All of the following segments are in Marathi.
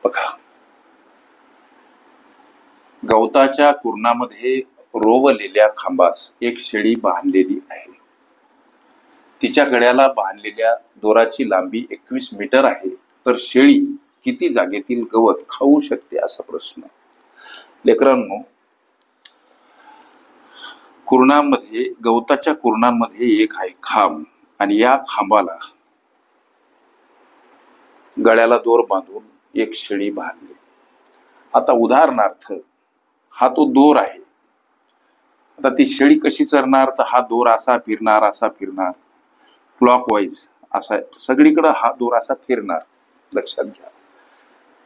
बघा, गवताच्या कुरणामध्ये रोवलेल्या खांबास एक शेळी बांधलेली आहे. तिच्या गळ्याला बांधलेल्या दोराची लांबी 21 मीटर आहे. तर शेळी किती जागेतील गवत खाऊ शकते असा प्रश्न. लेकरांनो, गवताच्या कुरणांमध्ये एक आहे खांब, आणि या खांबाला गळ्याला दोर बांधून एक शेळी बांधली. आता उदाहरणार्थ हा तो दोर आहे. आता ती शेळी कशी चरणार, तर हा दोर असा फिरणार क्लॉकवाईज, असा सगळीकडे हा दोर असा फिरणार. लक्षात घ्या,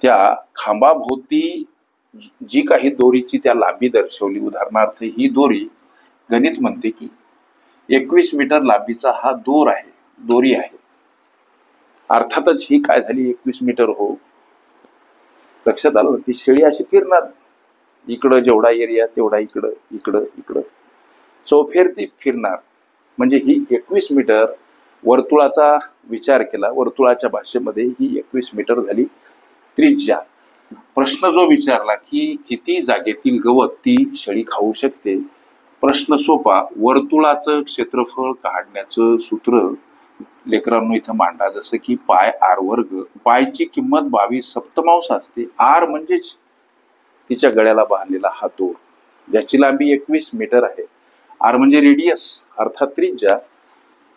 त्या खांबाभोवती जी काही दोरीची त्या लांबी दर्शवली, उदाहरणार्थ ही दोरी गणित म्हणते की 21 मीटर लांबीचा हा दोरी आहे. अर्थातच ही काय झाली 21 मीटर हो. लक्षात आलं, ती शेळी अशी फिरणार, इकडं जेवढा एरिया तेवढा इकडं चौफेर ती फिरणार. म्हणजे ही 21 मीटर वर्तुळाचा विचार केला, वर्तुळाच्या भाषेमध्ये ही 21 मीटर झाली त्रिज्या. प्रश्न जो विचारला की किती जागेतील गवत ती शेळी खाऊ शकते, प्रश्न सोपा. वर्तुळाचं क्षेत्रफळ काढण्याचं सूत्र लेकरांनो इथं मांडा. जसं की पाय आर वर्ग. पायची किंमत 22 सप्तमांश असते. आर म्हणजेच तिच्या गळ्याला बांधलेला हा दोर, ज्याची लांबी 21 मीटर आहे. आर म्हणजे रेडियस, अर्थात त्रिज्या.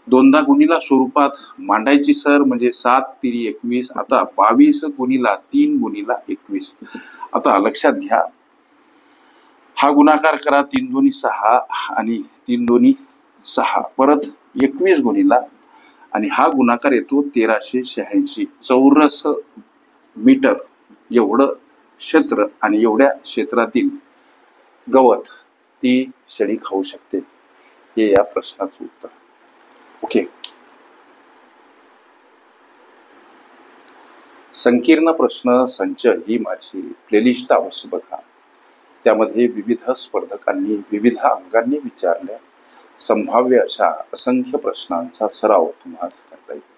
दोनदा गुणिला स्वरूपात मांडायची सर, म्हणजे 7 तिरी 21. आता 22 गुणिला 3 गुणिला 21. आता लक्षात घ्या, हा गुणाकार करा, 3 दोन्ही 6 आणि 3 दोन्ही 6, परत 21 गुणिला, आणि हा गुणाकार येतो 1386 चौरस मीटर. एवढं क्षेत्र आणि एवढ्या क्षेत्रातील गवत ती शेळी खाऊ शकते. हे या प्रश्नाचं उत्तर. ओके. संकीर्ण प्रश्न संच ही माझी प्लेलिस्ट अवश्य बघा. त्यामध्ये विविध स्पर्धकांनी विविध अंगांनी विचारल्या संभाव्य अशा असंख्य प्रश्नांचा सराव तुम्हाला करता येईल.